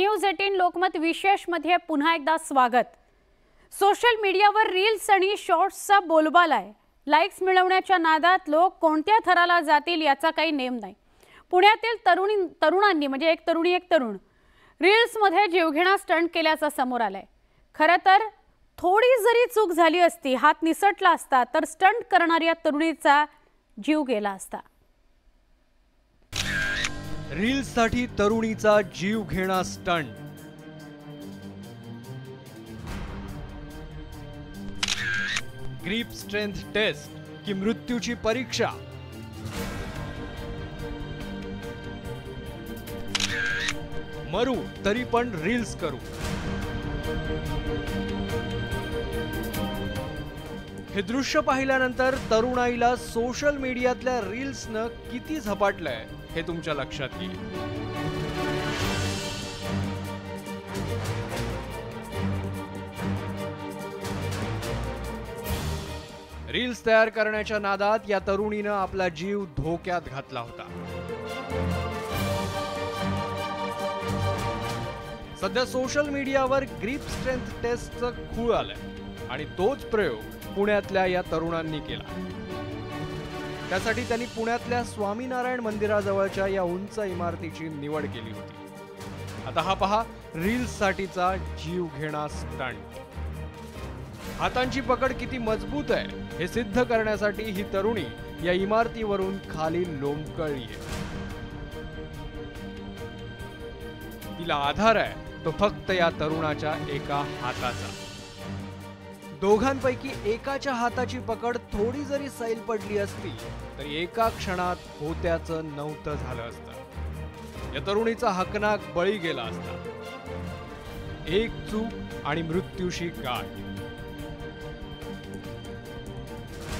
News 18 Lokmat विशेष मध्ये पुन्हा एकदा स्वागत। सोशल मीडियावर रील्स आणि शॉर्ट्सचा बोलबाला आहे। लाईक्स मिळवण्याच्या नादात लोक कोणत्या थराला जातील याचा काही नेम नाही। पुण्यातील तरुणांनी म्हणजे एक तरुण रील्स मध्ये जीवघेणा स्टंट केल्याचा समोर आलाय। खरं तर थोडी जरी चूक झाली असती, हात निसटला असता तर स्टंट करणाऱ्या तरुणीचा जीव गेला असता। रील्स साठी तरुणीचा जीव घेणा स्टंट। ग्रिप स्ट्रेंथ टेस्ट की मृत्यूची परीक्षा। मरू तरी पण रील्स करू। हे दृश्य पाहिल्यानंतर तरुणाईला सोशल मीडियातल्या रील्सनं किती झपाटलंय हे तुमच्या लक्षात येईल। रील्स तयार करण्याच्या नादात या तरुणीनं आपला जीव धोक्यात घातला होता। सध्या सोशल मीडियावर ग्रिप स्ट्रेंथ टेस्टचं खूळ आलंय आणि तोच प्रयोग पुण्यातल्या या तरुणांनी केला। त्यासाठी त्यांनी पुण्यातल्या स्वामीनारायण मंदिराजवळच्या या उंच इमारतीची निवड केली होती। आता हा पहा रील्स साठीचा जीव घेणा स्टंट। हातांची पकड किती मजबूत आहे हे सिद्ध करण्यासाठी ही तरुणी या इमारतीवरून खाली लोंबकळली आहे। तिला आधार आहे तो फक्त या तरुणाच्या एका हाताचा। दोघांपैकी एकाच्या हाताची पकड थोडी जरी सैल पडली असती तरी एका क्षणात होत्याचं नव्हतं झालं असतं। या तरुणीचा हकनाक बळी गेला असता। एक चूक आणि मृत्यूशी गाठ,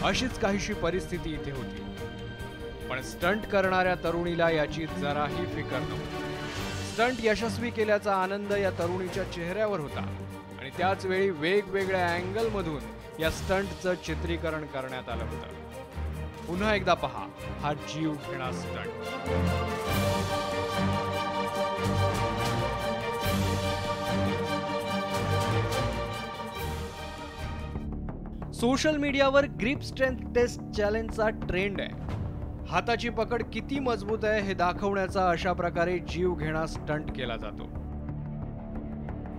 अशीच काहीशी परिस्थिती इथे होती। पण स्टंट करणाऱ्या तरुणीला याची जराही फिकर नव्हती। स्टंट यशस्वी केल्याचा आनंद या तरुणीच्या चेहऱ्यावर होता आणि त्याच वेळी वेगवेगळ्या अँगल मधून या स्टंटचं चित्रीकरण करण्यात आलं होतं। पुन्हा एकदा पहा हा जीव घेणा स्टंट। सोशल मीडियावर ग्रिप स्ट्रेंथ टेस्ट चॅलेंजचा ट्रेंड आहे। हाताची पकड किती मजबूत आहे हे दाखवण्याचा अशा प्रकारे जीव घेणा स्टंट केला जातो।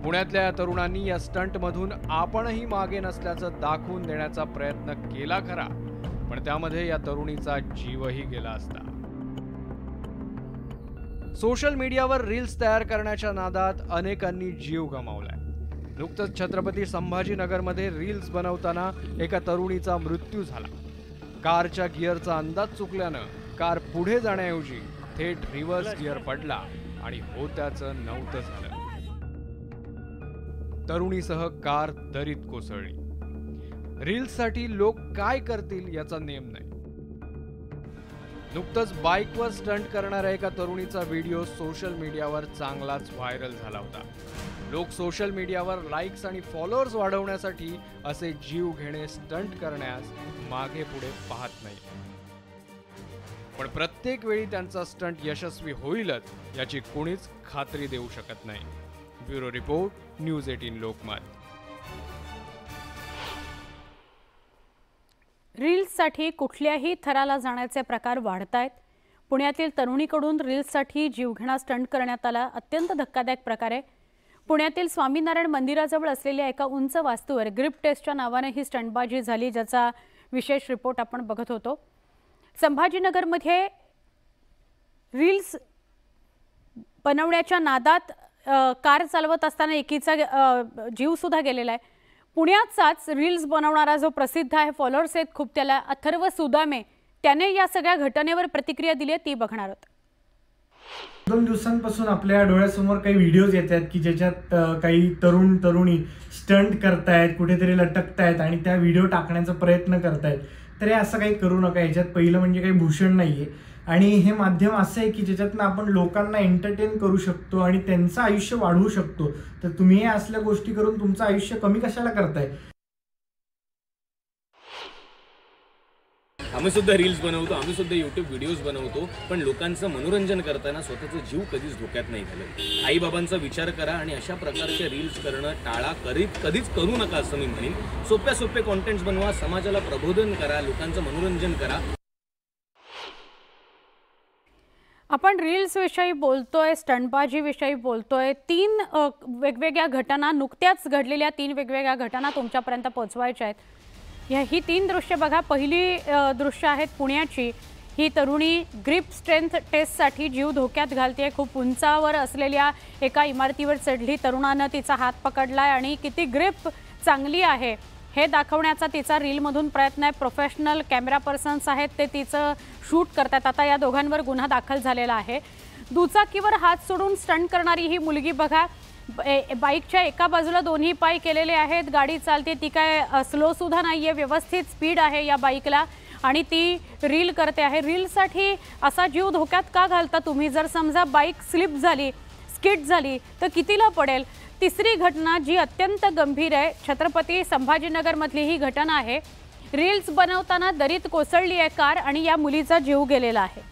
पुण्यातल्या तरुणांनी या स्टंट मधून आपणही मागे नसल्याचं दाखवून देण्याचा प्रयत्न केला खरा, पण त्यामध्ये या तरुणीचा जीवही गेला असता। सोशल मीडियावर रील्स तयार करण्याच्या नादात अनेकांनी जीव गमावलाय। नुकतंच छत्रपती संभाजीनगरमध्ये रील्स बनवताना एका तरुणीचा मृत्यू झाला। कारच्या गिअरचा अंदाज चुकल्यानं कार पुढे जाण्याऐवजी थेट रिव्हर्स गिअर पडला आणि होत्याचं नव्हतं झालं। तरुणीसह कार दरीत कोसळली। रील्ससाठी लोक काय करतील याचा नेम नाही। नुकतंच बाईकवर स्टंट करणाऱ्या एका तरुणीचा व्हिडिओ सोशल मीडियावर चांगलाच व्हायरल झाला होता। लोक सोशल मीडियावर लाईक्स आणि फॉलोअर्स वाढवण्यासाठी असे जीव घेणे स्टंट करण्यास मागे पुढे पाहत नाही। पण प्रत्येक वेळी त्यांचा स्टंट यशस्वी होईलच याची कोणीच खात्री देऊ शकत नाही। Bureau report, news 18 Lokmat. रील्ससाठी कुठल्याही थराला जाण्याचे प्रकार वाढतायत। पुण्यातील तरुणीकडून रील्ससाठी जीवघेणा स्टंट करण्यात आला। अत्यंत धक्कादायक प्रकार आहे। पुण्यातील स्वामीनारायण मंदिराजवळ असलेल्या एका उंच वास्तूवर ग्रिप टेस्टच्या नावाने ही स्टंटबाजी झाली, ज्याचा विशेष रिपोर्ट आपण बघत होतो। संभाजीनगरमध्ये रील्स बनवण्याच्या नादात कार चालवत असताना एकीचा जीव सुद्धा गेलेला आहे। पुण्याचाच रील्स बनवणारा जो प्रसिद्ध आहे, फॉलोअर्स आहेत खूप त्याला, अथर्व सुदामे, त्याने या सगळ्या घटनेवर प्रतिक्रिया दिली आहे, ती बघणार आहोत। 2 दिवसांपासून आपल्या डोळ्यासमोर काही व्हिडिओज येतात की ज्याच्यात काही तरुणी स्टंट करतायत, कुठेतरी लटकतायत आणि त्या व्हिडिओ टाकण्याचा प्रयत्न करतायत। तर हे असं काही करू नका। याच्यात पहिलं म्हणजे काही भूषण नाहीये आणि हे माध्यम असं आहे की ज्याच्यातनं आपण लोकांना एंटरटेन करू शकतो आणि त्यांचं आयुष्य वाढवू शकतो। तर तुम्ही हे असल्या गोष्टी करून तुमचं आयुष्य कमी कशाला करताय? आम्ही सुद्धा रील्स बनवतो, आम्ही सुद्धा यूट्यूब व्हिडिओज बनवतो, पण लोकांचं मनोरंजन करताना स्वतःचा जीव कधीच धोक्यात नाही घालत. आईबाबांचा विचार करा आणि अशा प्रकारचे रील्स करणं टाळा, कधीच करू नका असं मी म्हणेन. सोपे कॉन्टेंट्स बनवा, समाजाला प्रबोधन करा, लोकांचं मनोरंजन करा. आपण रील्स विषयी बोलतोय, स्टंटबाजी विषयी बोलतोय. 3 वेगवेगळ्या घटना, नुकत्याच घडलेल्या 3 वेगवेगळ्या घटना तुमच्यापर्यंत पोहोचवायच्या आहेत. ही 3 दृश्य बघा. पहिली दृश्य आहेत पुण्याची. ही तरुणी ग्रिप स्ट्रेंथ टेस्टसाठी जीव धोक्यात घालते. खूप उंचावर असलेल्या एका इमारतीवर चढली. तरुणानं तिचा हात पकडलाय आणि किती ग्रिप चांगली आहे हे दाखवण्याचा तिचा रीलमधून प्रयत्न आहे. प्रोफेशनल कॅमेरा पर्सन्स आहेत, ते तिचं शूट करतात. आता या दोघांवर गुन्हा दाखल झालेला आहे. दुचाकीवर हात सोडून स्टंट करणारी ही मुलगी बघा. बाईकच्या एका बाजूला दोन्ही पाय केलेले आहेत. गाडी चालते, ती काय स्लो सुद्धा नाही आहे, व्यवस्थित स्पीड आहे या बाईकला आणि ती रील करते आहे. रीलसाठी असा जीव धोक्यात का घालता तुम्ही? जर समजा बाईक स्लिप झाली, स्किड झाली तर कितीला पडेल? तिसरी घटना जी अत्यंत गंभीर आहे, छत्रपती संभाजीनगरमधली ही घटना आहे. रील्स बनवताना दरीत कोसळली आहे कार आणि या मुलीचा जीव गेलेला आहे.